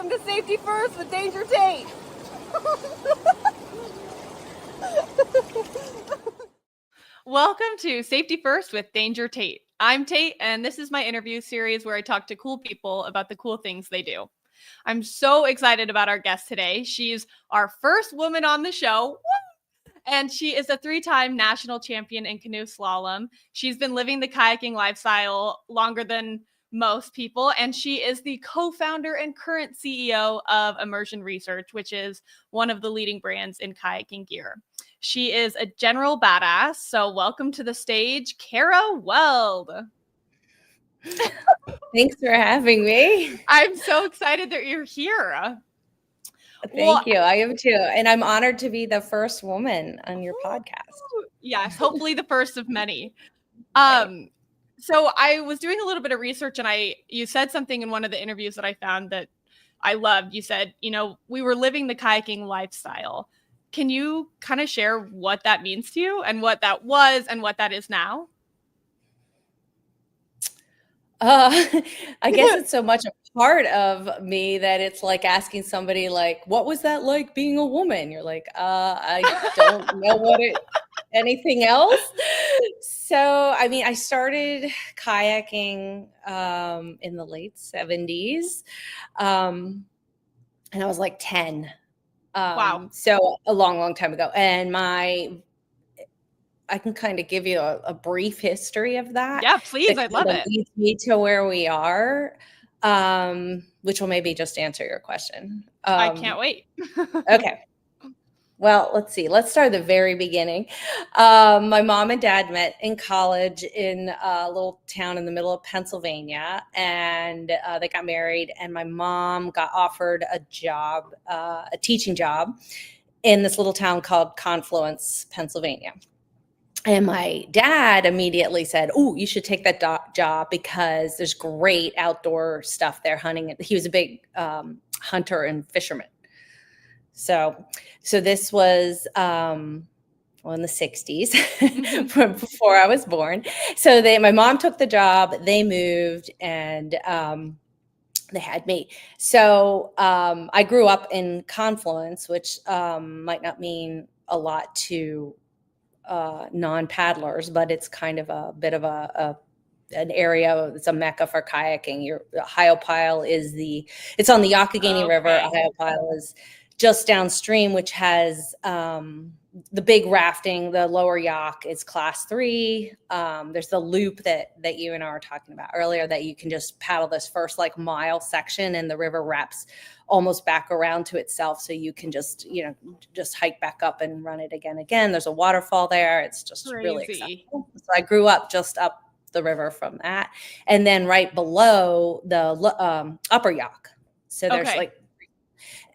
Welcome to Safety First with Danger Tate. Welcome to Safety First with Danger Tate. I'm Tate, and this is my interview series where I talk to cool people about the cool things they do. I'm so excited about our guest today. She's our first woman on the show. And she is a 3-time national champion in canoe slalom. She's been living the kayaking lifestyle longer than most people, and she is the co-founder and current CEO of Immersion Research, which is one of the leading brands in kayaking gear. She is a general badass, so welcome to the stage, Kara Weld. Thanks for having me. I'm so excited that you're here. Thank you. I am too. And I'm honored to be the first woman on your podcast. Yes, hopefully the first of many. So I was doing a little bit of research, and you said something in one of the interviews that I found that I loved. You said, we were living the kayaking lifestyle. Can you kind of share what that means to you and what that was and what that is now? I guess it's so much a part of me that it's like asking somebody like, what was that like being a woman? You're like, I don't know anything else. So, I started kayaking in the late 70s. And I was like 10. Wow. So a long, long time ago. And I can kind of give you a brief history of that. Yeah, please. I'd love it. Leads me to where we are, which will maybe just answer your question. I can't wait. Okay. Well, let's see. Let's start at the very beginning. My mom and dad met in college in a little town in the middle of Pennsylvania, and they got married, and my mom got offered a job, a teaching job in this little town called Confluence, Pennsylvania. And my dad immediately said, "Oh, you should take that job because there's great outdoor stuff there, hunting." He was a big hunter and fisherman. So this was in the 60s, before I was born. So my mom took the job, they moved, and they had me. So I grew up in Confluence, which might not mean a lot to non-paddlers, but it's kind of a bit of an area. It's a mecca for kayaking. Your Ohiopyle it's on the Youghiogheny River. Ohiopyle is just downstream, which has the big rafting. The lower Yough is class 3. There's the loop that you and I were talking about earlier, that you can just paddle this first mile section, and the river wraps almost back around to itself, so you can just hike back up and run it again. There's a waterfall there. It's just crazy. Really accessible. So I grew up just up the river from that, and then right below the upper Yough. So there's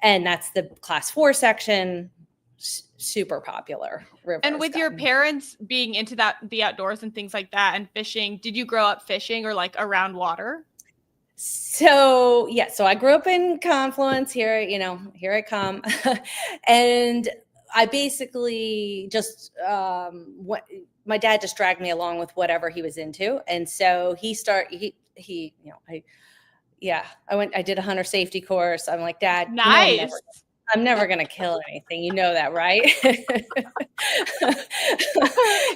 and that's the class 4 section. Super popular river. And with your parents being into the outdoors and things like that and fishing, did you grow up fishing or around water? So I grew up in Confluence. Here I come. And I basicly just my dad just dragged me along with whatever he was into. And so I did a hunter safety course. I'm like, Dad, nice. I'm never going to kill anything. You know that, right?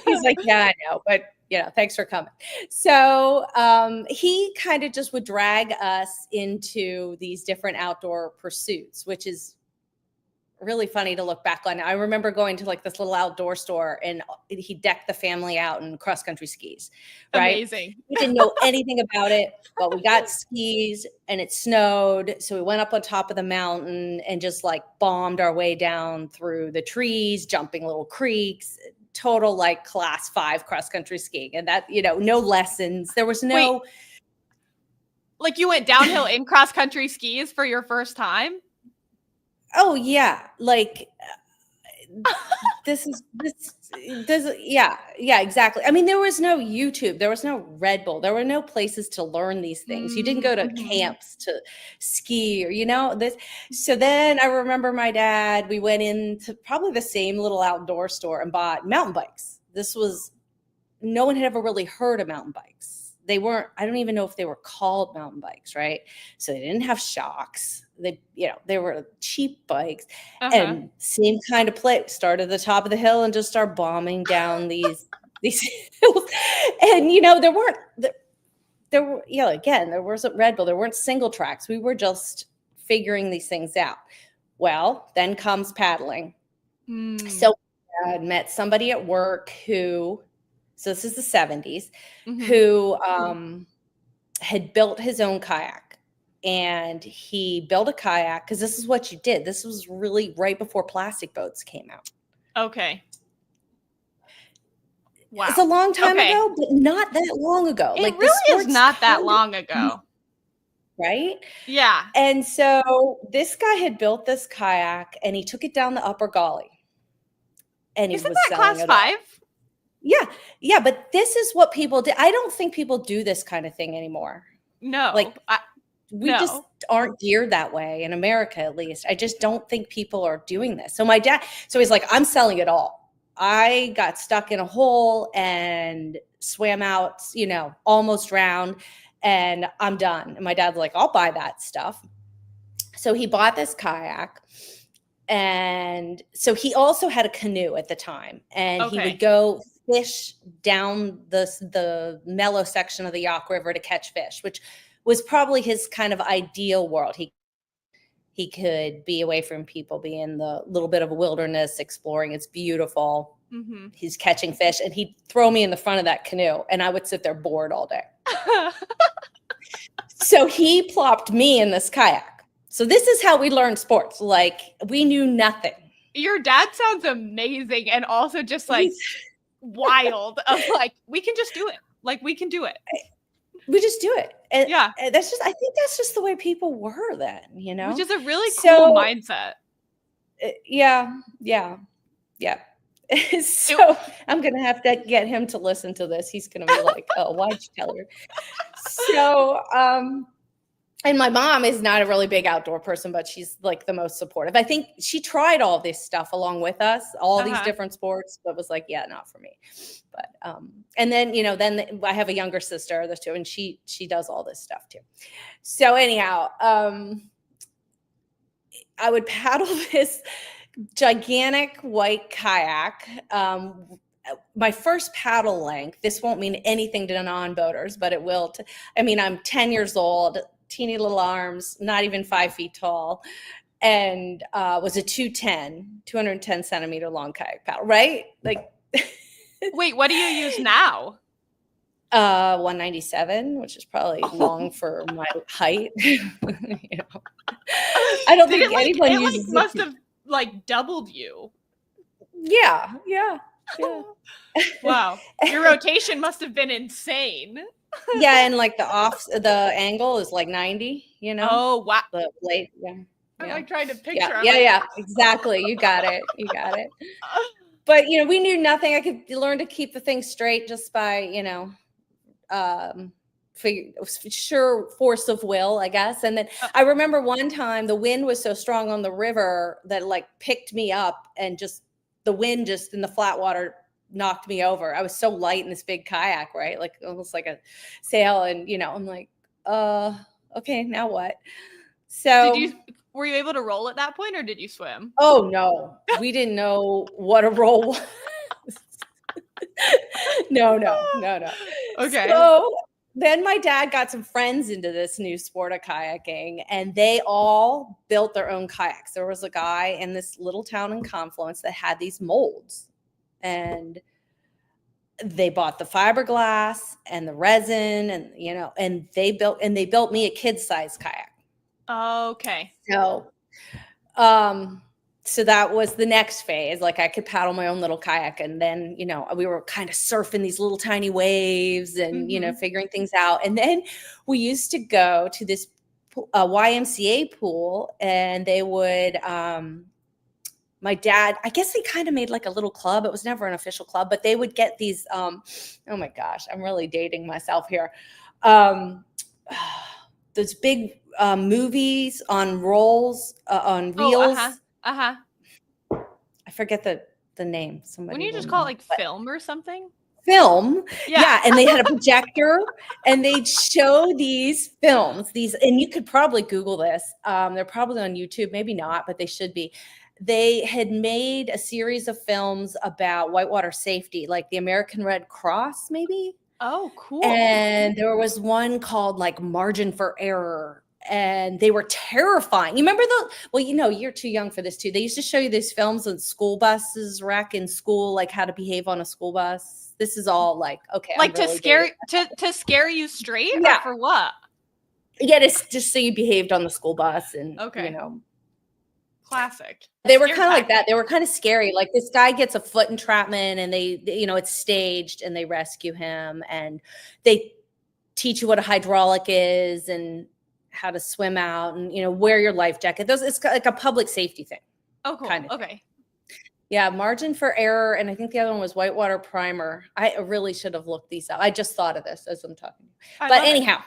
He's like, yeah, I know, but thanks for coming. So he kind of just would drag us into these different outdoor pursuits, which is really funny to look back on. I remember going to this little outdoor store, and he decked the family out in cross-country skis, right? Amazing. We didn't know anything about it, but we got skis and it snowed. So we went up on top of the mountain and just bombed our way down through the trees, jumping little creeks, total class 5 cross-country skiing. And that, no lessons. There was no... Wait, you went downhill in cross-country skis for your first time? Oh yeah. Yeah, exactly. There was no YouTube, there was no Red Bull, there were no places to learn these things. You didn't go to camps to ski or, this. So then I remember my dad, we went into probably the same little outdoor store and bought mountain bikes. No one had ever really heard of mountain bikes. They weren't, I don't even know if they were called mountain bikes, right? So they didn't have shocks. They were cheap bikes. And same kind of play, start at the top of the hill and just start bombing down these hills. And, there wasn't Red Bull, there weren't single tracks. We were just figuring these things out. Well, then comes paddling. So I met somebody at work so this is the 70s, who had built his own kayak. And he built a kayak because this is what you did. This was really right before plastic boats came out. Okay. Wow. It's a long time ago, but not that long ago. It really is not that long ago. Right? Yeah. And so this guy had built this kayak and he took it down the Upper Gully. And Isn't that class 5? Yeah. Yeah. But this is what people did. I don't think people do this kind of thing anymore. No. We just aren't geared that way in America, at least. I just don't think people are doing this. So my dad, he's like, I'm selling it all. I got stuck in a hole and swam out, almost drowned, and I'm done. And my dad's like, I'll buy that stuff. So he bought this kayak. And so he also had a canoe at the time, and he would go fish down the mellow section of the Yaak River to catch fish, which was probably his kind of ideal world. He could be away from people, be in the little bit of a wilderness, exploring. It's beautiful. He's catching fish, and he'd throw me in the front of that canoe, and I would sit there bored all day. So he plopped me in this kayak. So this is how we learned sports. Like, we knew nothing. Your dad sounds amazing, and also just wild. Of we can just do it. We can do it. We just do it. And yeah. I think that's just the way people were then, Which is a really cool mindset. Yeah. So I'm going to have to get him to listen to this. He's going to be like, oh, why'd you tell her? So, and my mom is not a really big outdoor person, but she's the most supportive. I think she tried all this stuff along with us, all these different sports, but was like, yeah, not for me. But, and then, then I have a younger sister, there's 2, and she does all this stuff too. So anyhow, I would paddle this gigantic white kayak. My first paddle length, this won't mean anything to non-boaters, but it will. I'm 10 years old, teeny little arms, not even 5 feet tall, and was a 210 centimeter long kayak paddle, right? Wait, what do you use now? 197, which is probably long for my height. I don't think anyone uses it. Must have doubled you. Yeah. Wow. Your rotation must have been insane. Yeah, and the angle is 90, Oh, wow. The blade, yeah. I'm trying to picture. Yeah, exactly. You got it. But, we knew nothing. I could learn to keep the thing straight just by, sure force of will, I guess. And then I remember one time the wind was so strong on the river that picked me up, and just the wind just in the flat water knocked me over. I was so light in this big kayak, right? Almost like a sail. And, I'm like, okay, now what? So were you able to roll at that point, or did you swim? Oh no, we didn't know what a roll was. No. Okay. So then my dad got some friends into this new sport of kayaking, and they all built their own kayaks. There was a guy in this little town in Confluence that had these molds, and they bought the fiberglass and the resin, and and they built me a kid's size kayak. Okay. So that was the next phase. I could paddle my own little kayak, and then, we were kind of surfing these little tiny waves and, figuring things out. And then we used to go to this YMCA pool, and they would, my dad, I guess they kind of made a little club. It was never an official club, but they would get these, oh my gosh, I'm really dating myself here. Those big movies on rolls, on reels. I forget the name. Somebody. Wouldn't you just call it film or something? film. Yeah. And they had a projector and they'd show these films, and you could probably Google this. They're probably on YouTube, maybe not, but they should be. They had made a series of films about whitewater safety, like the American Red Cross, maybe. Oh, cool. And there was one called like Margin for Error. And they were terrifying. You remember you're too young for this too. They used to show you these films on school buses wreck in school, like how to behave on a school bus. This is all like, okay. Like to scare you straight, Yeah. or for what? Yeah, just so you behaved on the school bus, and Classic. They were kind of like that. They were kind of scary. Like this guy gets a foot entrapment and they it's staged and they rescue him and they teach you what a hydraulic is and how to swim out and, wear your life jacket. It's like a public safety thing. Oh, cool. Kind of okay. Thing. Yeah. Margin for Error. And I think the other one was Whitewater Primer. I really should have looked these up. I just thought of this as I'm talking. But anyhow.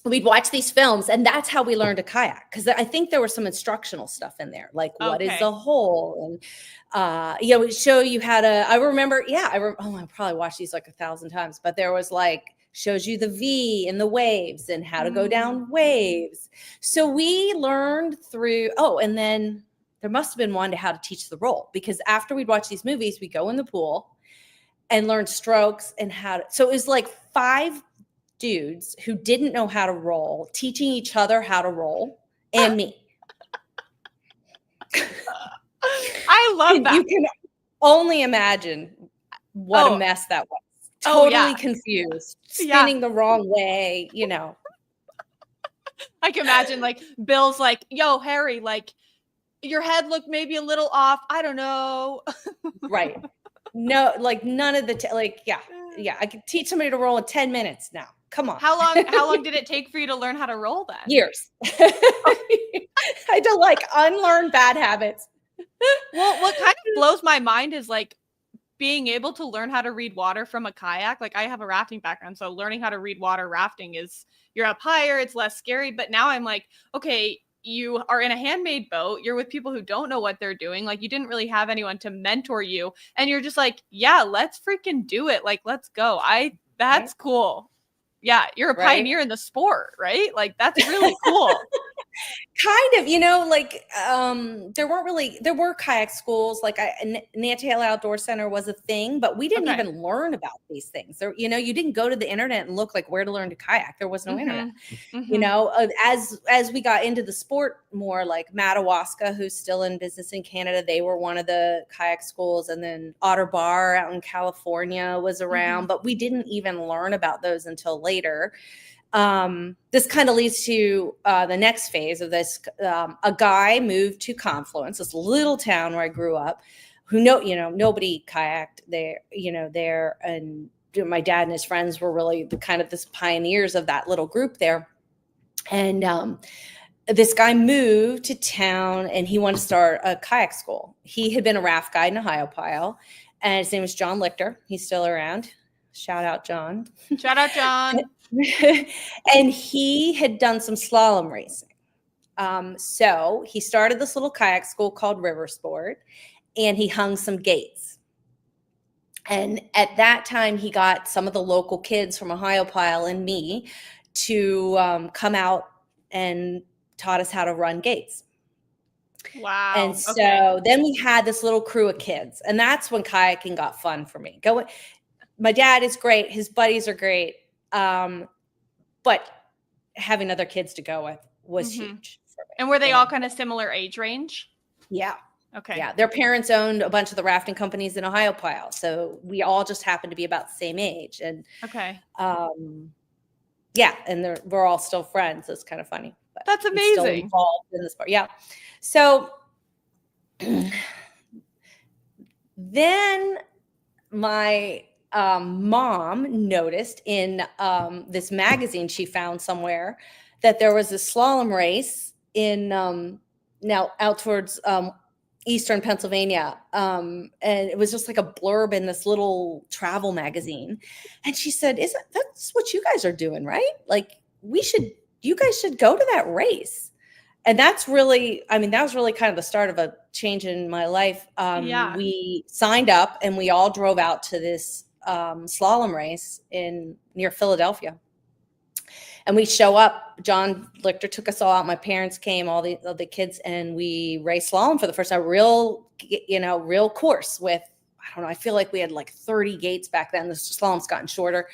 We'd watch these films and that's how we learned to kayak. Cause I think there was some instructional stuff in there. Like what is the hole? And, we show you how to, I remember, I probably watched these like 1,000 times, but there was like, shows you the V and the waves and how to go down waves. So we learned through, and then there must've been one to how to teach the roll, because after we'd watch these movies, we go in the pool and learn strokes and so it was like 5 dudes who didn't know how to roll, teaching each other how to roll, and me. I love that. You can only imagine what a mess that was. Totally confused, spinning the wrong way, I can imagine like Bill's like, yo, Harry, like your head looked maybe a little off. I don't know. Right. No, like none of the, I could teach somebody to roll in 10 minutes now. Come on. How long did it take for you to learn how to roll then? Years. I had to unlearn bad habits. Well, what kind of blows my mind is like being able to learn how to read water from a kayak. Like I have a rafting background, so learning how to read water rafting is, you're up higher, it's less scary. But now I'm like, okay, you are in a handmade boat. You're with people who don't know what they're doing. Like you didn't really have anyone to mentor you. And you're just like, yeah, let's freaking do it. Like, let's go. That's cool. Yeah. You're a pioneer in the sport, right? Like that's really cool. Kind of, there were kayak schools, like Nantahala Outdoor Center was a thing, but we didn't even learn about these things. There, you didn't go to the internet and look like where to learn to kayak. There was no internet, as we got into the sport more, like Madawaska, who's still in business in Canada, they were one of the kayak schools. And then Otter Bar out in California was around, but we didn't even learn about those until later. This kind of leads to the next phase of this. A guy moved to Confluence, this little town where I grew up, who nobody kayaked there, and my dad and his friends were really the kind of this pioneers of that little group there. And this guy moved to town and he wanted to start a kayak school. He had been a raft guide in Ohio Pile, and his name was John Lichter. He's still around. Shout out, John. Shout out, John. And he had done some slalom racing. So he started this little kayak school called River Sport, and he hung some gates. And at that time, he got some of the local kids from Ohio Pile and me to come out and taught us how to run gates. Wow. And so then we had this little crew of kids, and that's when kayaking got fun for me. My dad is great. His buddies are great. But having other kids to go with was huge for me. And were they all kind of similar age range? Yeah. Okay. Yeah. Their parents owned a bunch of the rafting companies in Ohio Pile. So we all just happened to be about the same age. And and we're all still friends. It's kind of funny. But that's amazing. Still involved in the sport. Yeah. So then my mom noticed in this magazine she found somewhere that there was a slalom race in now out towards eastern Pennsylvania, and it was just like a blurb in this little travel magazine, and she said, that's what you guys are doing, right? Like you guys should go to that race. And that was really kind of the start of a change in my life. We signed up and we all drove out to this slalom race near Philadelphia. And we show up. John Lichter took us all out. My parents came, all the kids, and we raced slalom for the first time. Real course with, I don't know, I feel like we had like 30 gates back then. The slalom's gotten shorter.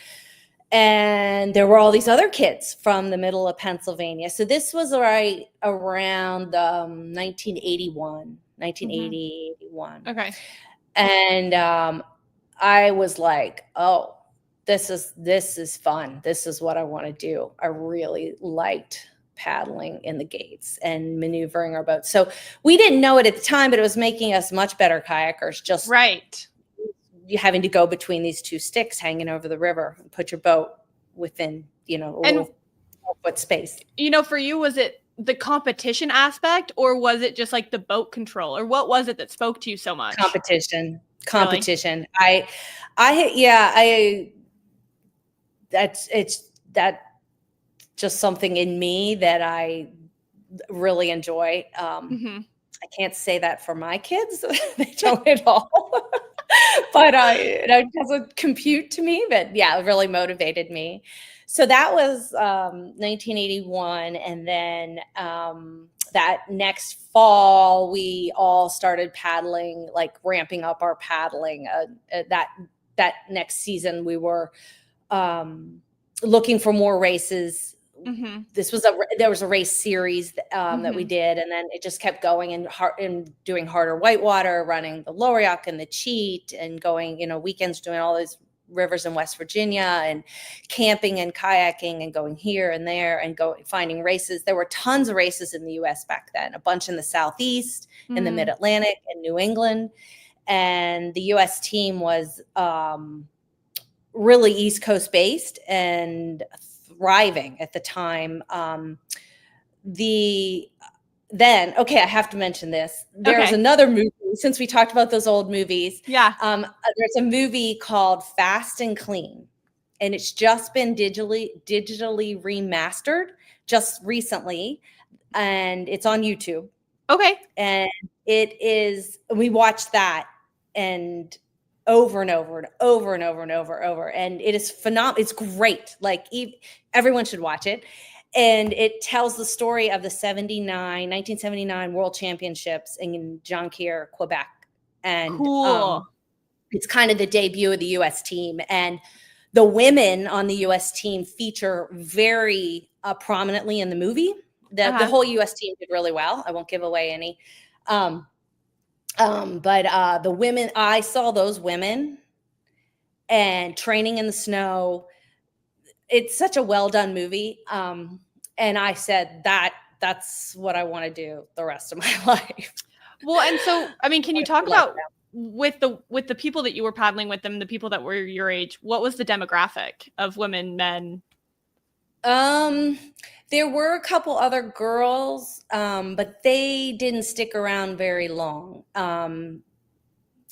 And there were all these other kids from the middle of Pennsylvania. So this was right around 1981. Okay. And I was like, oh, this is fun. This is what I want to do. I really liked paddling in the gates and maneuvering our boat. So we didn't know it at the time, but it was making us much better kayakers. Just right. You having to go between these two sticks hanging over the river and put your boat within, a little foot space. For you, was it the competition aspect, or was it just like the boat control, or what was it that spoke to you so much? Competition. Really? That's just something in me that I really enjoy. I can't say that for my kids. They don't at all. But it doesn't compute to me. But yeah, it really motivated me. So that was 1981. And then that next fall, we all started paddling, like ramping up our paddling. That next season, we were looking for more races. There was a race series that we did, and then it just kept going and doing harder whitewater, running the Lower Yuck and the Cheat, and going, weekends doing all these rivers in West Virginia, and camping and kayaking and going here and there and finding races. There were tons of races in the US back then, a bunch in the Southeast, in the Mid-Atlantic and New England. And the US team was really East Coast based and thriving at the time. I have to mention this. There's another movie, since we talked about those old movies. Yeah. There's a movie called Fast and Clean, and it's just been digitally remastered just recently, and it's on YouTube. Okay. And we watched that and over and over and over and over and over. And it is phenomenal. It's great. Like everyone should watch it. And it tells the story of the 1979 World Championships in Jonquière, Quebec. And cool. It's kind of the debut of the U.S. team. And the women on the U.S. team feature very prominently in the movie. The whole U.S. team did really well. I won't give away any. But the women, I saw those women and training in the snow. It's such a well done movie. And I said that's what I want to do the rest of my life. Well, and so, can you talk about with the people that you were paddling with them, the people that were your age, what was the demographic of women, men? There were a couple other girls, but they didn't stick around very long.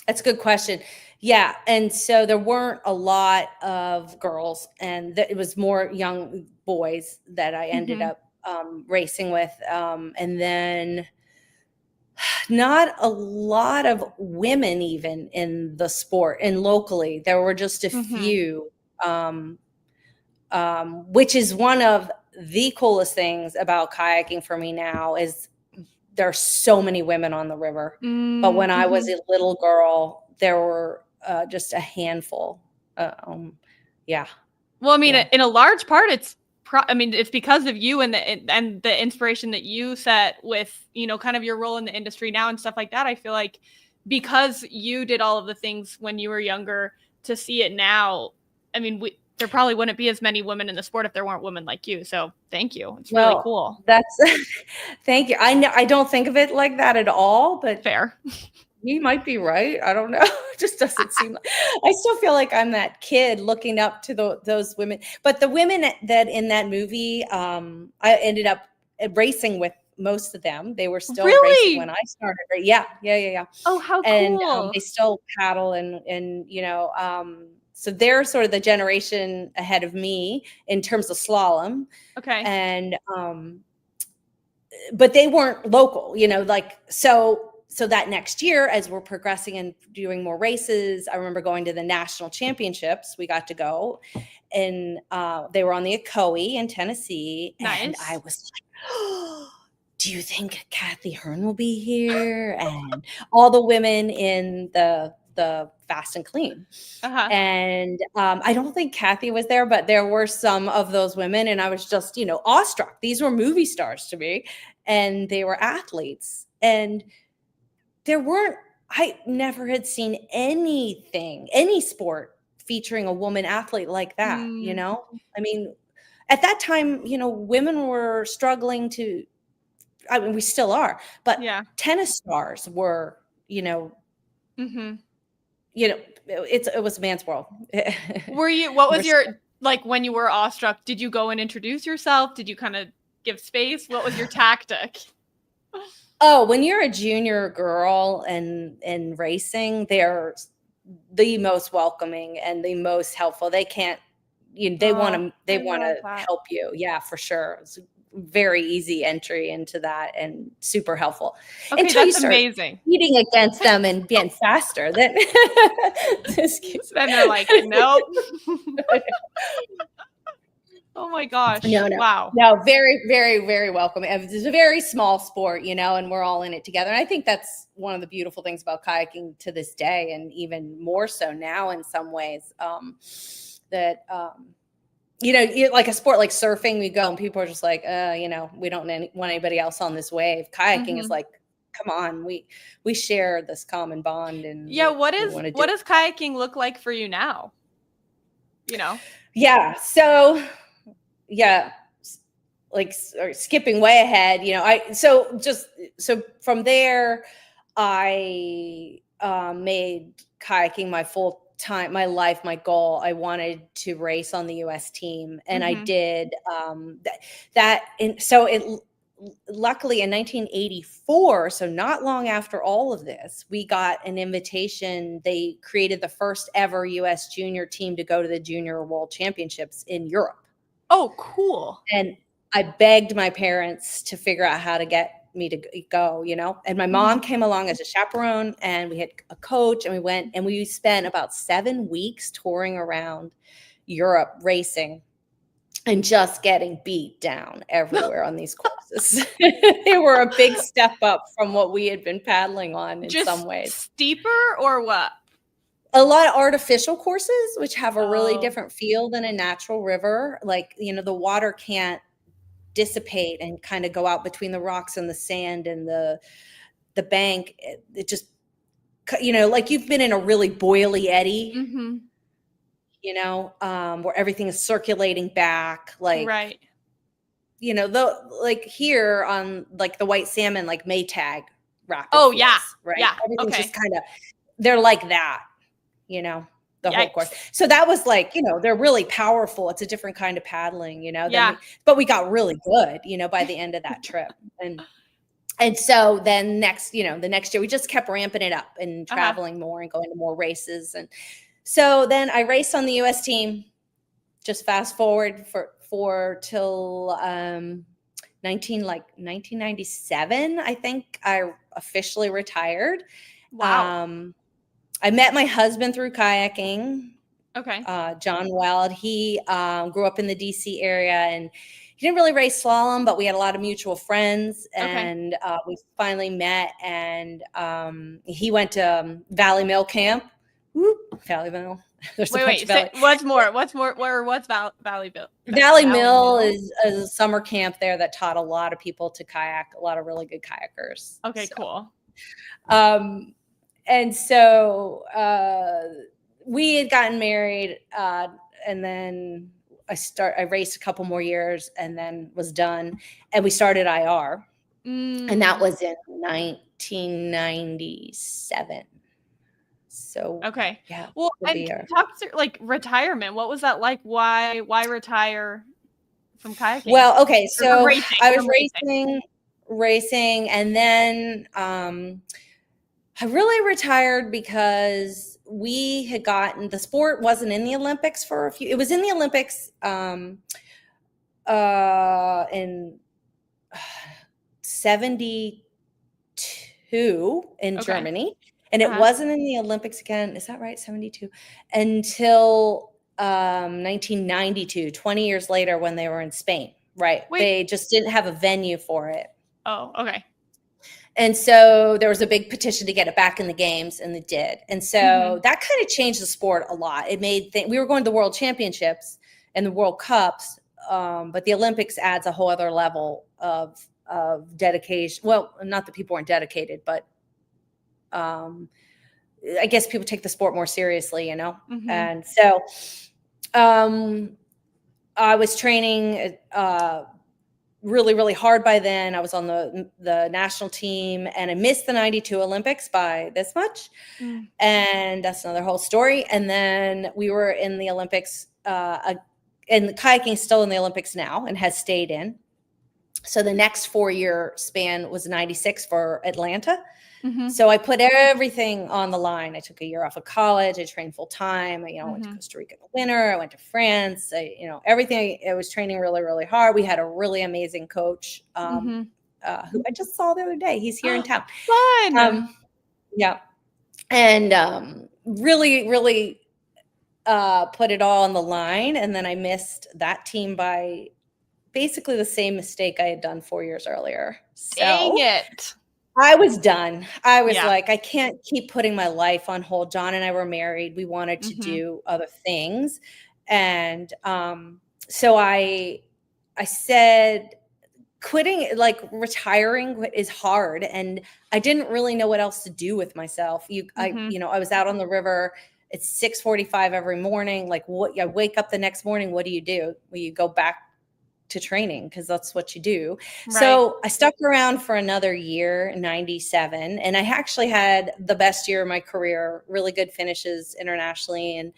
That's a good question. Yeah. And so there weren't a lot of girls, and it was more young boys that I ended up racing with. And then not a lot of women even in the sport, and locally there were just a few, which is one of the coolest things about kayaking for me now is there are so many women on the river. But when I was a little girl, there were just a handful. Yeah. Well, in a large part, it's because of you and the inspiration that you set with, kind of your role in the industry now and stuff like that. I feel like because you did all of the things when you were younger, to see it now, there probably wouldn't be as many women in the sport if there weren't women like you. So thank you. It's really cool. Thank you. I don't think of it like that at all, but fair. You might be right. I don't know. It just doesn't seem like, I still feel like I'm that kid looking up to those women. But the women that in that movie, I ended up racing with most of them. They were still racing when I started. Yeah. Oh, how cool. And they still paddle and so they're sort of the generation ahead of me in terms of slalom. Okay. And but they weren't local, so so that next year, as we're progressing and doing more races, I remember going to the national championships. We got to go, and they were on the Ocoee in Tennessee. And I Nice. was like, oh, do you think Kathy Hearn will be here? And all the women in the fast and clean. And I don't think Kathy was there, but there were some of those women. And I was just, awestruck. These were movie stars to me, and they were athletes. And I never had seen any sport featuring a woman athlete like that, I mean, at that time, women were struggling I mean, we still are, but tennis stars were, it was a man's world. What was your, like, when you were awestruck, did you go and introduce yourself? Did you kind of give space? What was your tactic? Oh, when you're a junior girl and racing, they're the most welcoming and the most helpful. They want to help you. Yeah, for sure. It's very easy entry into that and super helpful. Okay, until you that's start amazing. Competing against them and being faster. Then they're like, nope. Oh my gosh. No. Wow. No, very, very, very welcome. It's a very small sport, and we're all in it together. And I think that's one of the beautiful things about kayaking to this day, and even more so now in some ways, that, like a sport like surfing, we go and people are just like, we don't want anybody else on this wave. Kayaking is like, come on, we share this common bond. And what does kayaking look like for you now? Yeah. So, like skipping way ahead, so from there, I made kayaking my life, my goal. I wanted to race on the US team, and I did that. And so luckily in 1984, so not long after all of this, we got an invitation. They created the first ever US junior team to go to the Junior World Championships in Europe. Oh, cool. And I begged my parents to figure out how to get me to go, and my mom came along as a chaperone, and we had a coach, and we went, and we spent about 7 weeks touring around Europe racing and just getting beat down everywhere on these courses. They were a big step up from what we had been paddling on in some ways. Steeper or what? A lot of artificial courses, which have a really different feel than a natural river. Like, the water can't dissipate and kind of go out between the rocks and the sand and the bank. It just, like you've been in a really boily eddy, where everything is circulating back. Like, right. Like here on like the White Salmon, like Maytag Rapids. Oh, yeah. Right. Yeah. Everything's just kind of, they're like that, the whole course. So that was like, they're really powerful. It's a different kind of paddling, but we got really good, by the end of that trip. And so then the next year we just kept ramping it up and traveling more and going to more races. And so then I raced on the US team, just fast forward till 1997, I think I officially retired. Wow. I met my husband through kayaking. Okay. John Weld. He grew up in the DC area, and he didn't really race slalom, but we had a lot of mutual friends, and we finally met. And he went to Valley Mill camp. Whoop, Valley Mill. What's more? What's Valley Mill? Valley Mill is a summer camp there that taught a lot of people to kayak, a lot of really good kayakers. Okay, cool. And so we had gotten married, and then I raced a couple more years and then was done. And we started IR. And that was in 1997. So yeah. Well, and talk to like retirement. What was that like? Why retire from kayaking? Well, okay, so I was racing, and then I really retired because we had the sport wasn't in the Olympics it was in the Olympics in 72, in Okay. Germany. And it Uh-huh. wasn't in the Olympics again. Is that right? 72 until 1992, 20 years later when they were in Spain. Right. Wait. They just didn't have a venue for it. Oh, okay. And so there was a big petition to get it back in the games, and they did. And so that kind of changed the sport a lot. It made we were going to the World Championships and the World Cups, but the Olympics adds a whole other level of dedication. Well, not that people weren't dedicated, but I guess people take the sport more seriously, you know? And so I was training really, really hard by then. I was on the national team, and I missed the 92 Olympics by this much. And that's another whole story. And then we were in the Olympics, and kayaking is still in the Olympics now and has stayed in. So the next 4-year span was 96 for Atlanta. So I put everything on the line. I took a year off of college. I trained full time. I went to Costa Rica in the winter. I went to France. Everything. I was training really, really hard. We had a really amazing coach who I just saw the other day. He's here in town. Fun. Yeah. And really, really put it all on the line. And then I missed that team by basically the same mistake I had done 4 years earlier. So Dang it. I was done. I was like, I can't keep putting my life on hold. John and I were married. We wanted to do other things. And so I said, quitting, like retiring is hard. And I didn't really know what else to do with myself. I was out on the river. It's 6:45 every morning. Like I wake up the next morning. What do? Well, you go back to training because that's what you do. Right. So I stuck around for another year, 97. And I actually had the best year of my career, really good finishes internationally. And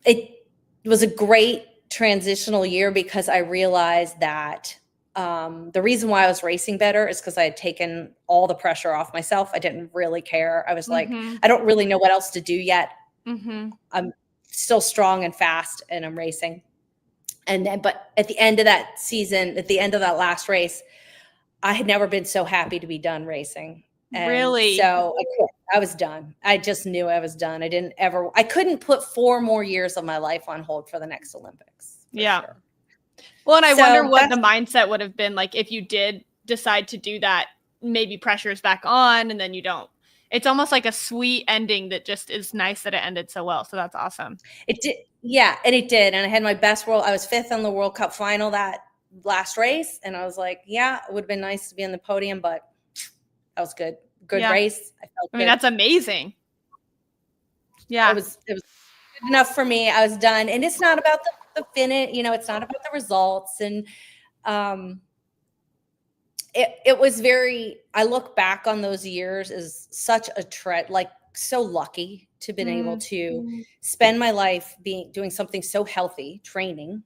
it was a great transitional year because I realized that the reason why I was racing better is because I had taken all the pressure off myself. I didn't really care. I was like, I don't really know what else to do yet. I'm still strong and fast, and I'm racing. But at the end of that season, at the end of that last race, I had never been so happy to be done racing. And really? So I quit. I was done. I just knew I was done. I couldn't put 4 more years of my life on hold for the next Olympics. Sure. Well, and I wonder what the mindset would have been like if you did decide to do that, maybe pressure's back on and then you don't. It's almost like a sweet ending that just is nice that it ended so well. So that's awesome. It did. Yeah, and it did. And I had my best I was 5th on the World Cup final that last race. And I was like, yeah, it would have been nice to be on the podium, but that was good. Good race. I mean, that's amazing. Yeah. It was good enough for me. I was done. And it's not about the finish, it's not about the results. And it was I look back on those years as such a like so lucky to have been able to spend my life doing something so healthy, training,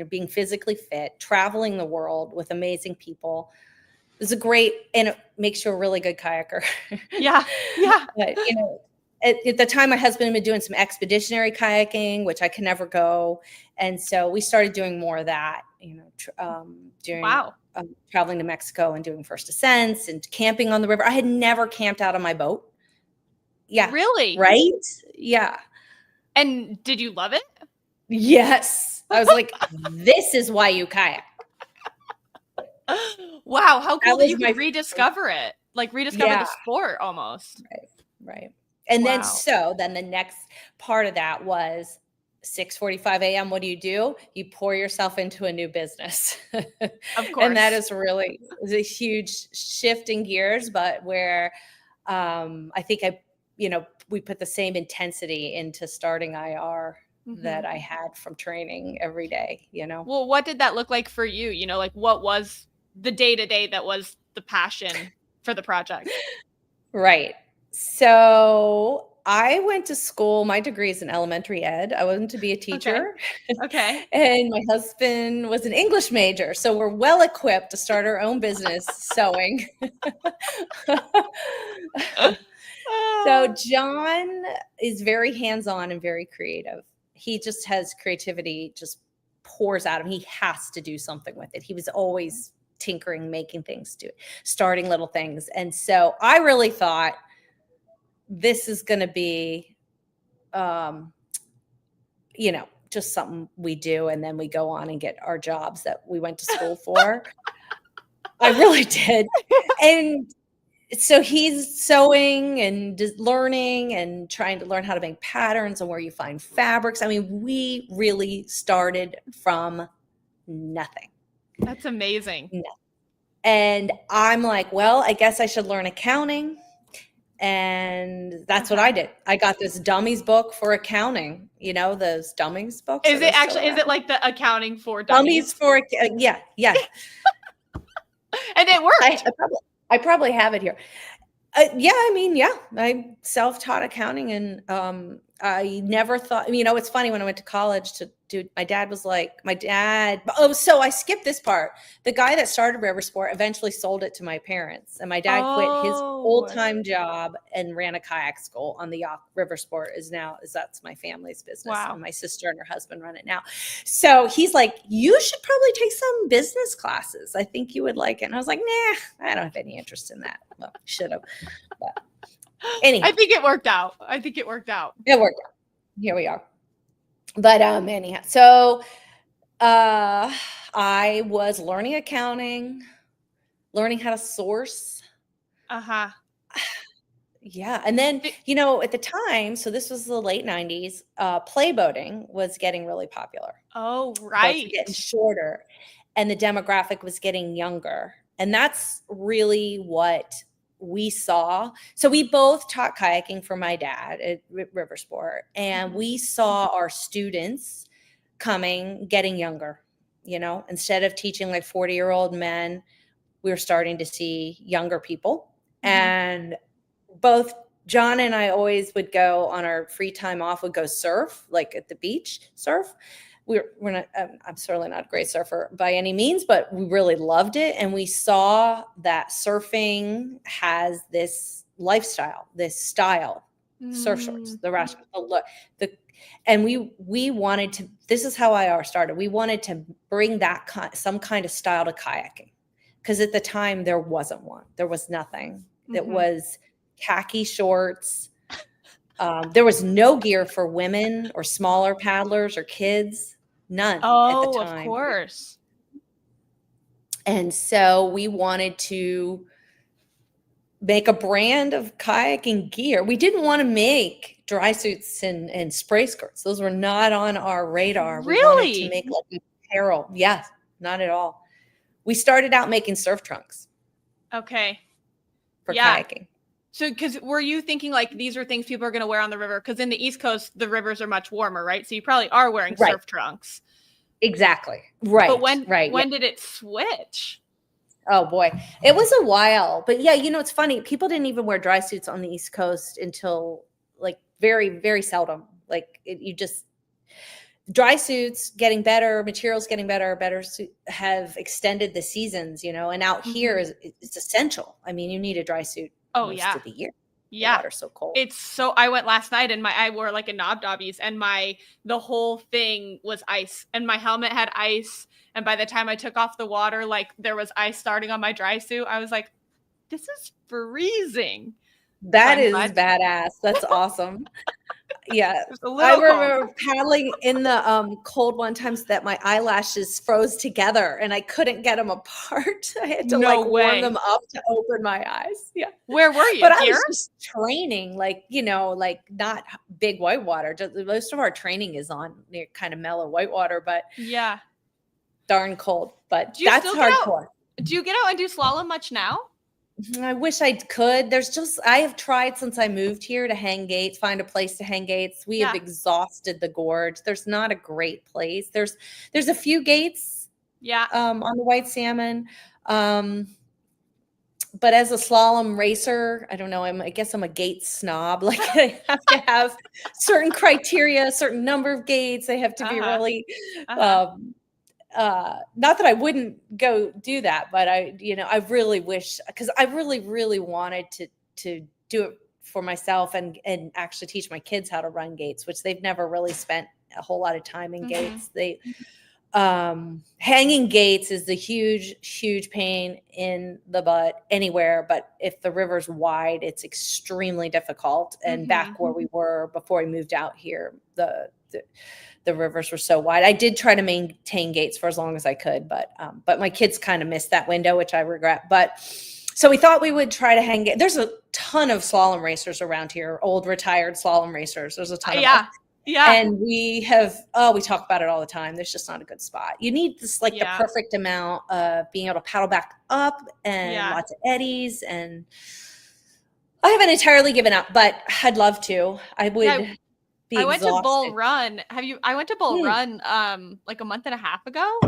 being physically fit, traveling the world with amazing people. It was and it makes you a really good kayaker. Yeah. But, at the time, my husband had been doing some expeditionary kayaking, which I can never go. And so we started doing more of that, traveling to Mexico and doing first ascents and camping on the river. I had never camped out of my boat. Yeah. Really? Right? Yeah. And did you love it? Yes. I was like, this is why you kayak. Wow. How cool that you could rediscover it. Like rediscover the sport almost. Right. And then the next part of that was 6:45 a.m. What do? You pour yourself into a new business. Of course. And that is really a huge shift in gears, but where I think we put the same intensity into starting IR that I had from training every day, Well, what did that look like for you? Like what was the day-to-day that was the passion for the project? Right. So I went to school. My degree is in elementary ed. I wanted to be a teacher. Okay. And my husband was an English major. So we're well equipped to start our own business sewing. So John is very hands-on and very creative. He just has creativity, just pours out of him. He has to do something with it. He was always tinkering, making things, starting little things. And so I really thought this is going to be, just something we do. And then we go on and get our jobs that we went to school for. I really did. And so he's sewing and just learning and trying to learn how to make patterns and where you find fabrics. I mean, we really started from nothing. That's amazing. No. And I'm like, well, I guess I should learn accounting. And that's what I did. I got this dummies book for accounting, those dummies books. Is it like the accounting for dummies? Yeah. And it worked. I probably have it here. I self-taught accounting, and I never thought, it's funny, when I went to college my dad was like, so I skipped this part. The guy that started River Sport eventually sold it to my parents, and my dad quit his full-time job and ran a kayak school on the yacht. River Sport that's my family's business. Wow. And my sister and her husband run it now. So he's like, you should probably take some business classes. I think you would like it. And I was like, nah, I don't have any interest in that. Well, should have. But anyhow. I think it worked out. It worked out. Here we are. But anyhow, so I was learning accounting, learning how to source. Yeah. And then, at the time, so this was the late 90s, playboating was getting really popular. Oh, right. Boats getting shorter, and the demographic was getting younger. And that's really what we saw. So we both taught kayaking for my dad at River Sport, and we saw our students getting younger, instead of teaching like 40-year-old men, we were starting to see younger people. And both John and I always would go on our free time off, would go surf, like at the beach, surf. I'm certainly not a great surfer by any means, but we really loved it. And we saw that surfing has this lifestyle, this style, surf shorts, the raft, the look, and we wanted to, this is how IR started. We wanted to bring some kind of style to kayaking, because at the time there wasn't one. There was nothing. It was khaki shorts. There was no gear for women or smaller paddlers or kids. None at the time. Of course. And so we wanted to make a brand of kayaking gear. We didn't want to make dry suits and spray skirts. Those were not on our radar. Really? We wanted to make like apparel. Yes, not at all. We started out making surf trunks. Okay. For kayaking. So, because were you thinking like these are things people are going to wear on the river? Because in the East Coast, the rivers are much warmer, right? So you probably are wearing surf trunks. Exactly. Right. But when did it switch? Oh boy, it was a while. But yeah, it's funny. People didn't even wear dry suits on the East Coast until like very, very seldom. Like dry suits getting better, materials getting better have extended the seasons, and out here it's essential. I mean, you need a dry suit. Most of the year. Yeah. The water's so cold. I went last night and I wore like a knob dobbies, and the whole thing was ice, and my helmet had ice. And by the time I took off the water, like there was ice starting on my dry suit. I was like, this is freezing. That is badass. That's awesome. Yeah. I remember paddling in the cold one time so that my eyelashes froze together and I couldn't get them apart. I had to warm them up to open my eyes. Yeah. Where were you? But I was just training, like not big whitewater. Most of our training is on near kind of mellow whitewater, but yeah, darn cold. But that's hardcore. Do you get out and do slalom much now? I wish I could. I have tried since I moved here to hang gates, find a place to hang gates. We have exhausted the gorge. There's not a great place. There's a few gates on the White Salmon. But as a slalom racer, I don't know. I guess I'm a gate snob. Like I have to have certain criteria, a certain number of gates. They have to be really not that I wouldn't go do that, but I really wish, because I really, really wanted to do it for myself and actually teach my kids how to run gates, which they've never really spent a whole lot of time in gates. Hanging gates is the huge pain in the butt anywhere, but if the river's wide, it's extremely difficult. And back where we were before we moved out here, the rivers were so wide. I did try to maintain gates for as long as I could, but my kids kind of missed that window, which I regret. But so we thought we would try to hang gates. There's a ton of slalom racers around here, old retired slalom racers. There's a ton of them. Yeah. And we talk about it all the time. There's just not a good spot. You need this the perfect amount of being able to paddle back up and lots of eddies. And I haven't entirely given up, but I'd love to. I would be I went exhausted. to Bull Run. I went to Bull Run like a month and a half ago,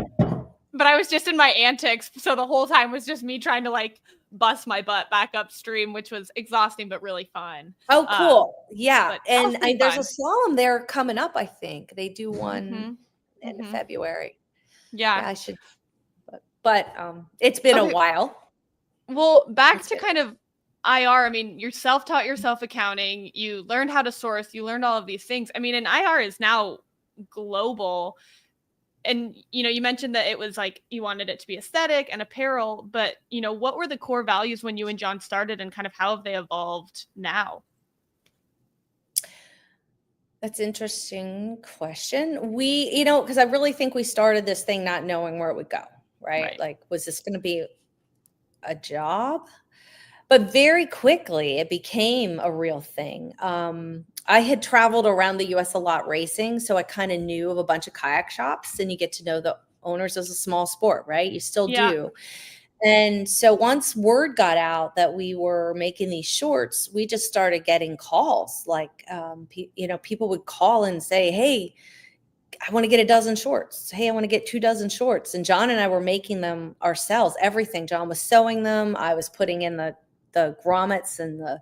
but I was just in my antics. So the whole time was just me trying to like bust my butt back upstream, which was exhausting, but really fun. Oh, cool. Yeah. And there's fun. a slalom there coming up. I think they do one in February. Yeah. I should, but it's been a while. Well, back to kind of IR. I mean, you self-taught yourself accounting. You learned how to source. You learned all of these things. I mean, and IR is now global. And, you mentioned that it was like you wanted it to be aesthetic and apparel, but, what were the core values when you and John started and kind of how have they evolved now? That's an interesting question. We, because I really think we started this thing not knowing where it would go, right? Like, was this going to be a job? But very quickly, it became a real thing. I had traveled around the U.S. a lot racing, so I kind of knew of a bunch of kayak shops, and you get to know the owners as a small sport, right? You still do. And so once word got out that we were making these shorts, we just started getting calls. Like, people would call and say, hey, I want to get a dozen shorts. Hey, I want to get 2 dozen shorts. And John and I were making them ourselves, everything. John was sewing them. I was putting in the grommets and the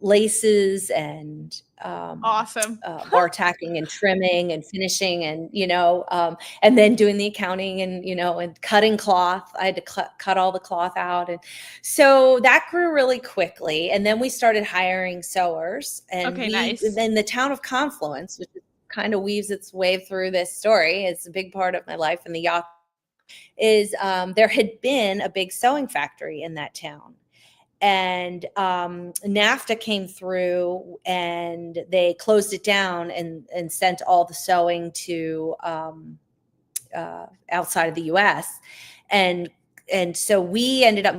laces and awesome bar tacking and trimming and finishing and and then doing the accounting and and cutting cloth. I had to cut all the cloth out, and so that grew really quickly. And then we started hiring sewers, and then the town of Confluence, which kind of weaves its way through this story, it's a big part of my life, and the yacht is there had been a big sewing factory in that town. And NAFTA came through and they closed it down and sent all the sewing to outside of the US. And so we ended up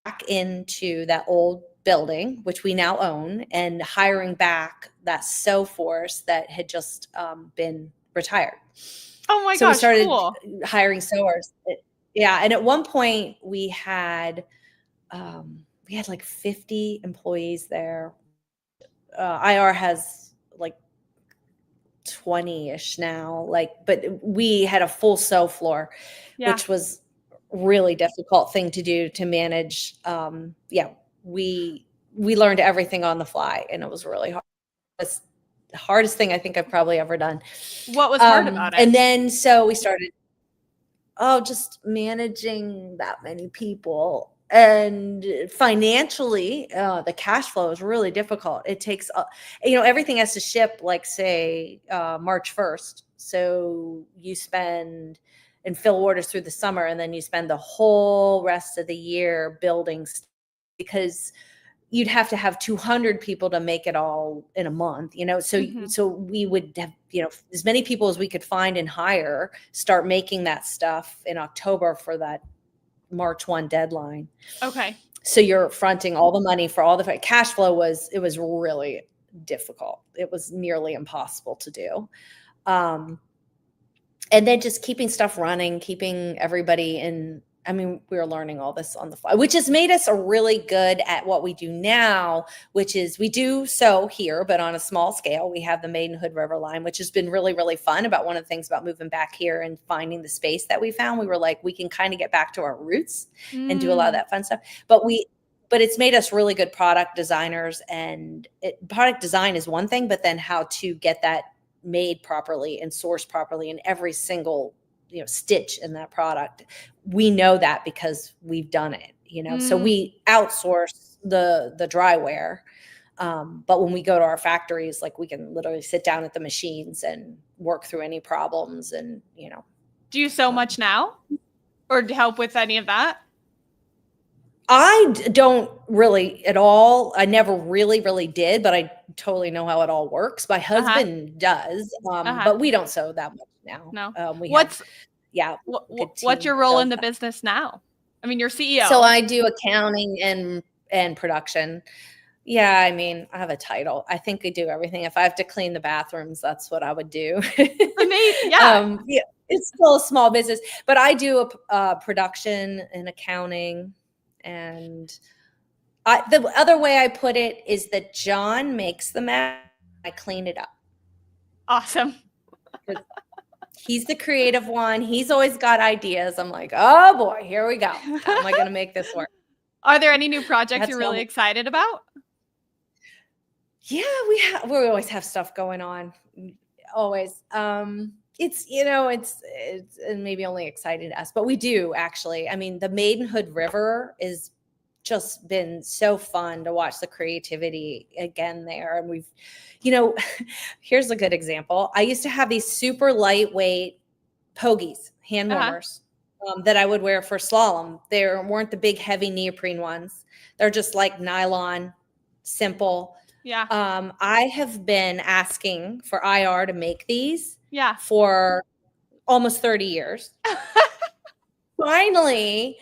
back into that old building, which we now own, and hiring back that sew force that had just been retired. Oh my gosh, so we started cool. hiring sewers. And at one point we had like 50 employees there. IR has like 20-ish now, but we had a full sew floor, which was really difficult thing to do, to manage. We learned everything on the fly, and it was really hard. It's the hardest thing I think I've probably ever done. What was hard about it? And then so we started just managing that many people. And financially, the cash flow is really difficult. It takes, everything has to ship, like say March 1st. So you spend and fill orders through the summer, and then you spend the whole rest of the year building stuff, because you'd have to have 200 people to make it all in a month, so we would have, as many people as we could find and hire, start making that stuff in October for that March 1 deadline. Okay. So you're fronting all the money for all the cash flow. It was really difficult. It was nearly impossible to do. And then just keeping stuff running, keeping everybody in. I mean, we were learning all this on the fly, which has made us really good at what we do now, which is we do sew here, but on a small scale. We have the Maidenhood River line, which has been really, really fun. About one of the things about moving back here and finding the space that we found, we were like, we can kind of get back to our roots and do a lot of that fun stuff. But it's made us really good product designers, and product design is one thing, but then how to get that made properly and sourced properly in every single stitch in that product. We know that because we've done it, so we outsource the dry wear. But when we go to our factories, like we can literally sit down at the machines and work through any problems and, Do you sew much now, or to help with any of that? Don't really at all. I never really did, but I totally know how it all works. My Uh-huh. husband does, Uh-huh. but we don't sew that much now. No. We have, What's yeah, a good what's team your that role in does the that. business now? I mean, you're So CEO. I do accounting and production. Yeah, I mean, I have a title. I think I do everything. If I have to clean the bathrooms, that's what I would do. Amazing. Yeah. Yeah, it's still a small business, but I do a production and accounting. And the other way I put it is that John makes the map, I clean it up. Awesome. He's the creative one. He's always got ideas. I'm like, oh boy, here we go. How am I going to make this work? Are there any new projects That's you're really excited about? Yeah, we always have stuff going on. Always. It's and maybe only excited us, but we do actually. I mean, the Maidenhood River is just been so fun to watch the creativity again there. And we've, here's a good example. I used to have these super lightweight pogies, hand Uh-huh. warmers, that I would wear for slalom. They weren't the big heavy neoprene ones. They're just like nylon, simple. Yeah. I have been asking for IR to make these Yeah. for almost 30 years. Finally,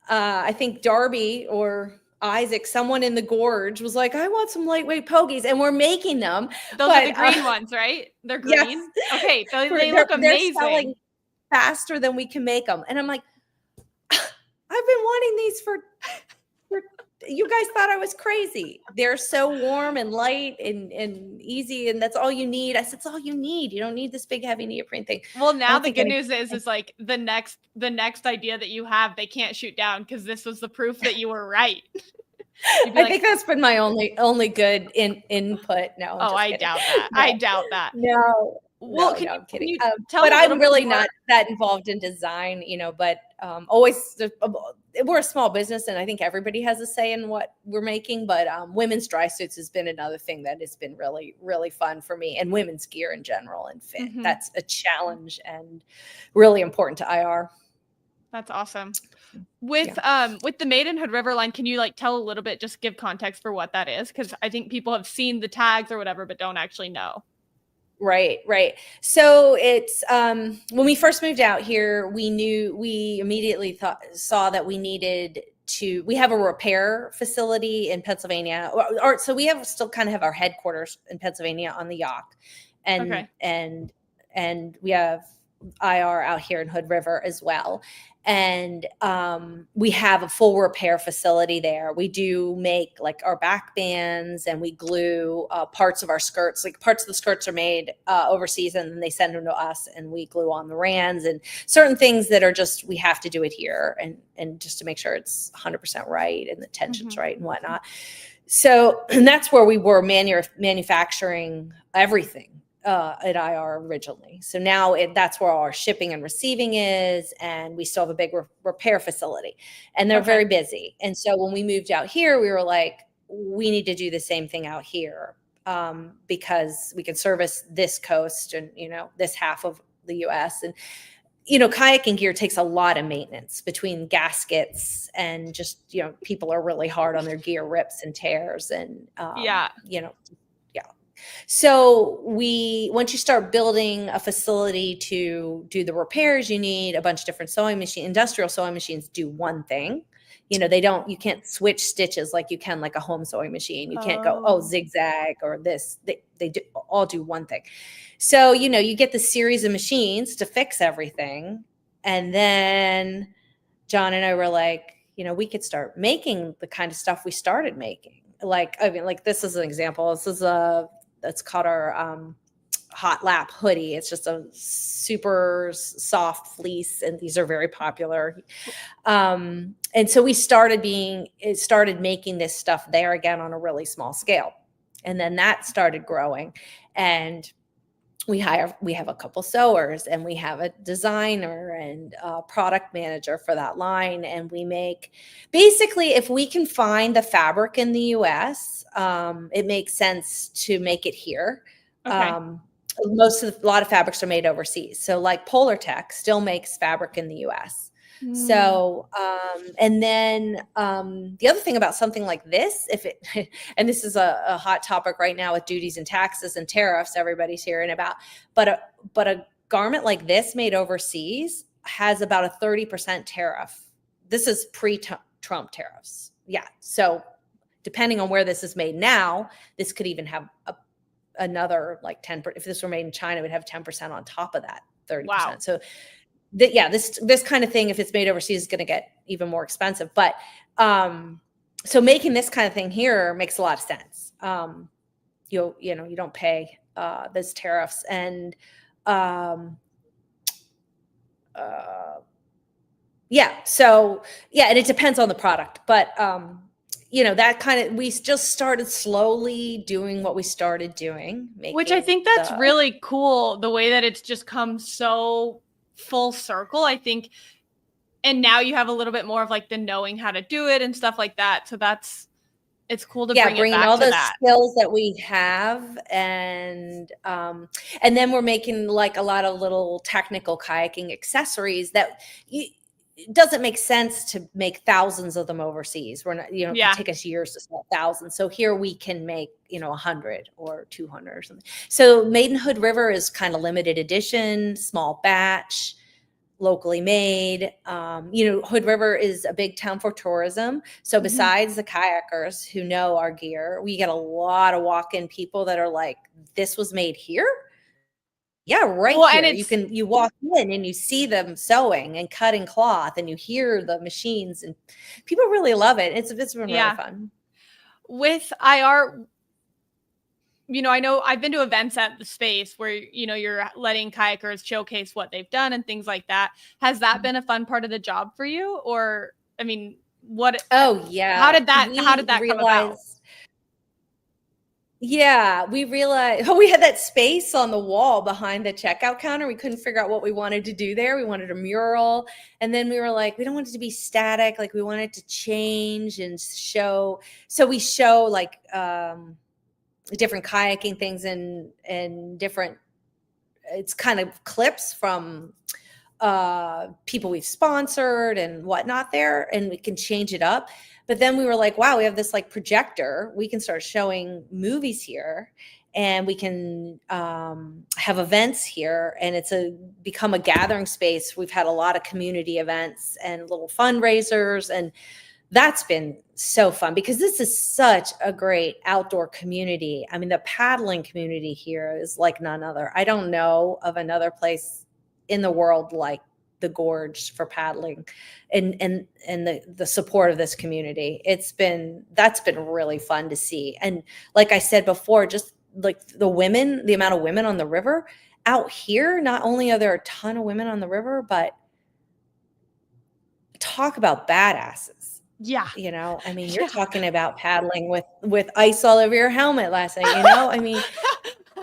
I think Darby or Isaac, someone in the gorge, was like, I want some lightweight pogies, and we're making them. Those are the green ones, right? They're green. Yes. Okay, they They're look amazing. selling faster than we can make them. And I'm like, I've been wanting these for you guys thought I was crazy. They're so warm and light and easy, and that's all you need. I said, it's all you need. You don't need this big heavy neoprene thing. Well, now the good news is like the next idea that you have, they can't shoot down because this was the proof that you were right. I think that's been my only good input. No, I'm just kidding. Doubt that. No. I doubt that. No. Well, I'm kidding. Can you tell but a I'm really more? not that involved in design, but always we're a small business, and I think everybody has a say in what we're making. But women's dry suits has been another thing that has been really, really fun for me, and women's gear in general and fit. Mm-hmm. That's a challenge and really important to IR. That's awesome. With the Maidenhood River line, can you like tell a little bit, just give context for what that is? Because I think people have seen the tags or whatever, but don't actually know. Right. So it's when we first moved out here, we immediately saw that we needed to. We have a repair facility in Pennsylvania, so we still kind of have our headquarters in Pennsylvania on the Yacht, and we have IR out here in Hood River as well. And we have a full repair facility there. We do make like our back bands, and we glue parts of our skirts. Like parts of the skirts are made overseas, and then they send them to us, and we glue on the rands and certain things that are just, we have to do it here, and just to make sure it's 100% right and the tension's right and whatnot. So, and that's where we were manufacturing everything at IR originally. So now that's where our shipping and receiving is, and we still have a big repair facility, and they're very busy. And so when we moved out here, we were like, we need to do the same thing out here, because we can service this coast and this half of the US. And kayaking gear takes a lot of maintenance between gaskets and just people are really hard on their gear, rips and tears, and So once you start building a facility to do the repairs, you need a bunch of different sewing machines. Industrial sewing machines do one thing. You can't switch stitches like you can like a home sewing machine. You can't go, zigzag or this. They all do one thing. So, you get the series of machines to fix everything. And then John and I were like, we could start making the kind of stuff we started making. Like this is an example. That's called our hot lap hoodie. It's just a super soft fleece, and these are very popular. And so we started making this stuff there again on a really small scale. And then that started growing, and we have a couple sewers, and we have a designer and a product manager for that line. And we make, basically, if we can find the fabric in the US, it makes sense to make it here. a lot of fabrics are made overseas. So like Polar Tech still makes fabric in the US. So, and then the other thing about something like this, and this is a hot topic right now with duties and taxes and tariffs, everybody's hearing about, but a garment like this made overseas has about a 30% tariff. This is pre-Trump tariffs. Yeah. So depending on where this is made now, this could even have another like 10%. If this were made in China, it would have 10% on top of that 30%. Wow. So this kind of thing, if it's made overseas, is going to get even more expensive. But so making this kind of thing here makes a lot of sense. You don't pay those tariffs, and and it depends on the product, but that kind of, we just started slowly doing what we started doing, which I think that's really cool, the way that it's just come so full circle, I think. And now you have a little bit more of like the knowing how to do it and stuff like that. So it's cool to bring it back all to those that. skills that we have, and then we're making like a lot of little technical kayaking accessories that it doesn't make sense to make thousands of them overseas. We're not, it can take us years to sell thousands. So here we can make 100 or 200 or something. So Maidenhood River is kind of limited edition, small batch, locally made. Hood River is a big town for tourism. So besides the kayakers who know our gear, we get a lot of walk-in people that are like, this was made here? Yeah, here. You walk in and you see them sewing and cutting cloth, and you hear the machines, and people really love it. It's been really fun. With IR, I know I've been to events at the space where, you're letting kayakers showcase what they've done and things like that. Has that been a fun part of the job for you? Or, what? Oh, yeah. How did that come about? Yeah, we realized we had that space on the wall behind the checkout counter. We couldn't figure out what we wanted to do there. We wanted a mural. And then we were like, we don't want it to be static. Like, we want it to change and show. So we show like different kayaking things and different, it's kind of clips from people we've sponsored and whatnot there, and we can change it up. But then we were like, wow, we have this like projector. We can start showing movies here, and we can have events here, and it's become a gathering space. We've had a lot of community events and little fundraisers, and that's been so fun because this is such a great outdoor community. The paddling community here is like none other. I don't know of another place in the world like the Gorge for paddling, and the support of this community. That's been really fun to see. And like I said before, just like the amount of women on the river out here, not only are there a ton of women on the river, but talk about badasses. Yeah. You're talking about paddling with ice all over your helmet last night,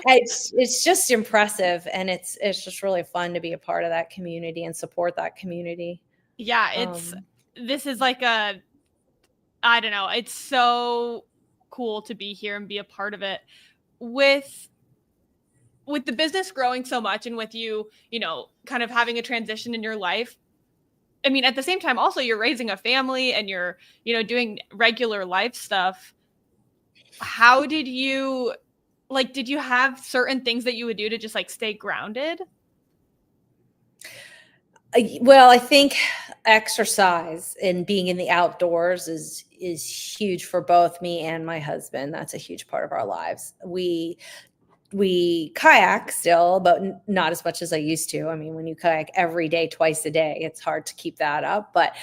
It's just impressive, and it's just really fun to be a part of that community and support that community. Yeah, this is like I don't know, it's so cool to be here and be a part of it. With the business growing so much, and with you, kind of having a transition in your life, at the same time also you're raising a family and you're, doing regular life stuff. How did you have certain things that you would do to just like stay grounded? Well, I think exercise and being in the outdoors is huge for both me and my husband. That's a huge part of our lives. We kayak still, but not as much as I used to. When you kayak every day, twice a day, it's hard to keep that up. But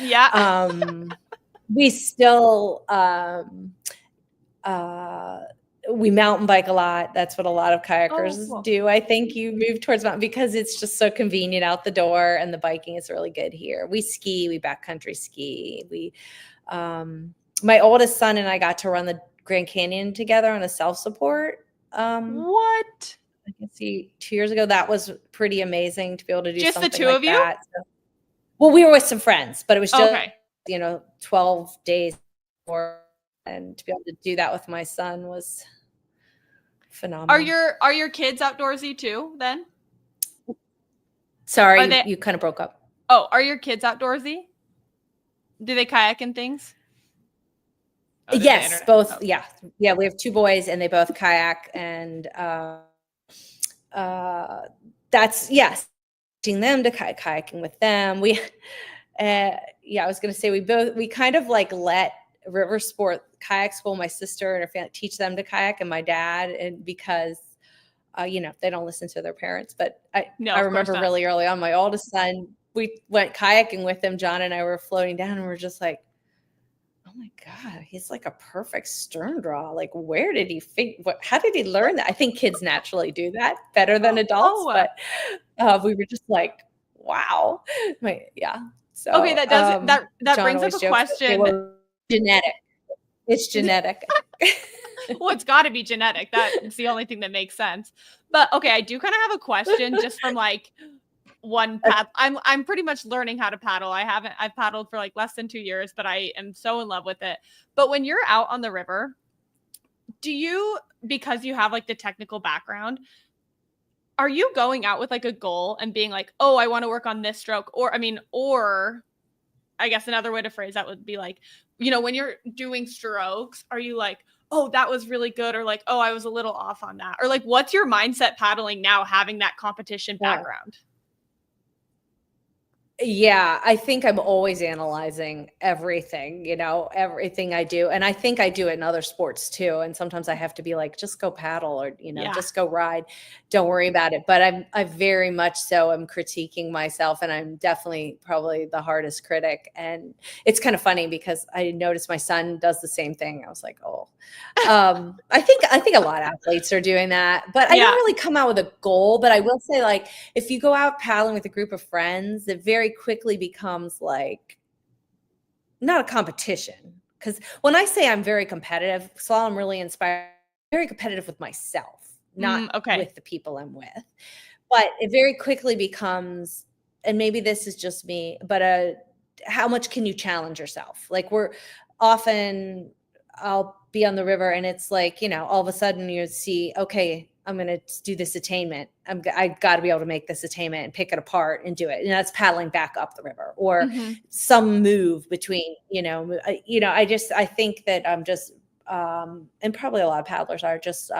we still we mountain bike a lot. That's what a lot of kayakers do. I think you move towards mountain because it's just so convenient out the door, and the biking is really good here. We ski, we backcountry ski. My oldest son and I got to run the Grand Canyon together on a self-support. What? I can see 2 years ago. That was pretty amazing to be able to do just something the two like of you? that. So, well, we were with some friends, but it was just, okay. 12 days more, and to be able to do that with my son was phenomenal. Are your kids outdoorsy too then? Are Sorry, they you kind of broke up. Oh, are your kids outdoorsy? Do they kayak and things? Oh, did the Yes, internet? both. Oh. Yeah. We have two boys, and they both kayak, and that's yes, teaching them to kayaking with them. I was gonna say we kind of like let river sport kayak school, my sister and her family, teach them to kayak, and my dad, and because they don't listen to their parents. But No, I of course remember not. really early on, my oldest son, we went kayaking with him. John and I were floating down, and we're just like, oh my God, he's like a perfect stern draw. Like, where did he how did he learn that? I think kids naturally do that better than adults, Oh. but we were just like, wow. So Okay, that John brings up always a jokes that they question. were genetic. It's genetic. Well, it's got to be genetic. That's the only thing that makes sense. But okay, I do kind of have a question just from like one path. I'm pretty much learning how to paddle. I've paddled for like less than 2 years, but I am so in love with it. But when you're out on the river, because you have like the technical background, are you going out with like a goal and being like, oh, I want to work on this stroke? Or I guess another way to phrase that would be like, when you're doing strokes, are you like, oh, that was really good? Or like, oh, I was a little off on that? Or like, what's your mindset paddling now, having that competition background? Yeah, I think I'm always analyzing everything, everything I do. And I think I do it in other sports too. And sometimes I have to be like, just go paddle or, just go ride. Don't worry about it. But I very much so am critiquing myself, and I'm definitely probably the hardest critic. And it's kind of funny because I noticed my son does the same thing. I was like, oh, I think a lot of athletes are doing that, but I don't really come out with a goal. But I will say, like, if you go out paddling with a group of friends, it very quickly becomes like not a competition. Because when I say I'm very competitive, slalom really inspired, very competitive with myself, not with the people I'm with. But it very quickly becomes, and maybe this is just me, but how much can you challenge yourself? Like, I'll be on the river, and it's like, all of a sudden you see, okay, I'm going to do this attainment. I got to be able to make this attainment and pick it apart and do it. And that's paddling back up the river, or some move between, I think that I'm just, and probably a lot of paddlers are just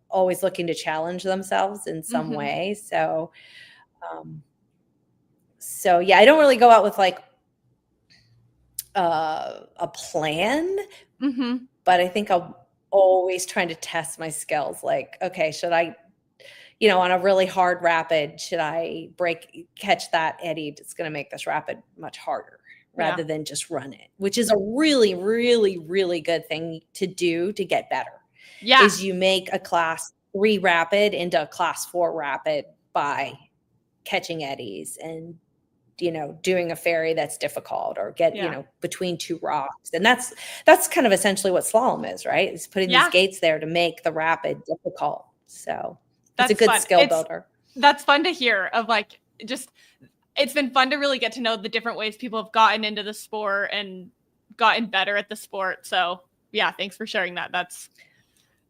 always looking to challenge themselves in some way. So yeah, I don't really go out with like a plan, but I think I'm always trying to test my skills. Like, okay, should I, on a really hard rapid, should I catch that eddy? It's going to make this rapid much harder rather than just run it, which is a really, really, really good thing to do to get better. Yeah. Is you make a class 3 rapid into a class 4 rapid by catching eddies and doing a ferry that's difficult, or between 2 rocks. And that's kind of essentially what slalom is, right? It's putting these gates there to make the rapid difficult. So it's a good skill builder. That's fun to hear, of like, it's been fun to really get to know the different ways people have gotten into the sport and gotten better at the sport. So yeah, thanks for sharing that.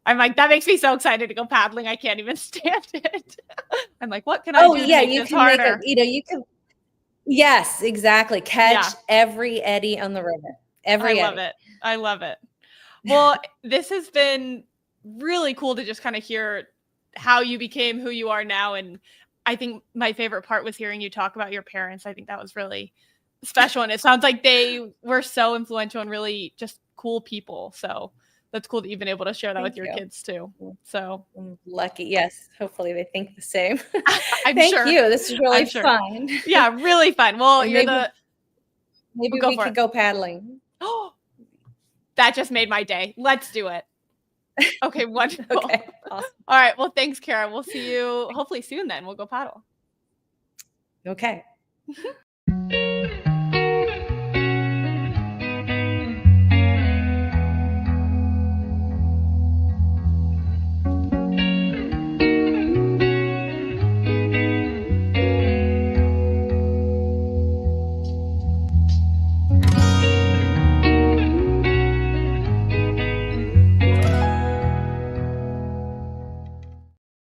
I'm like, that makes me so excited to go paddling. I can't even stand it. I'm like, what can I do to make this harder? You can. Yes, exactly. Catch every eddy on the river. I love it. Well, this has been really cool to just kind of hear how you became who you are now. And I think my favorite part was hearing you talk about your parents. I think that was really special. And it sounds like they were so influential and really just cool people. So that's cool that you've been able to share that with your kids too. So I'm lucky. Yes. Hopefully they think the same. Thank you. This is really fun. Yeah, really fun. Well, maybe we could go paddling. Oh, that just made my day. Let's do it. Okay, wonderful. Okay, awesome. All right. Well, thanks, Kara. We'll see you hopefully soon then. We'll go paddle. Okay.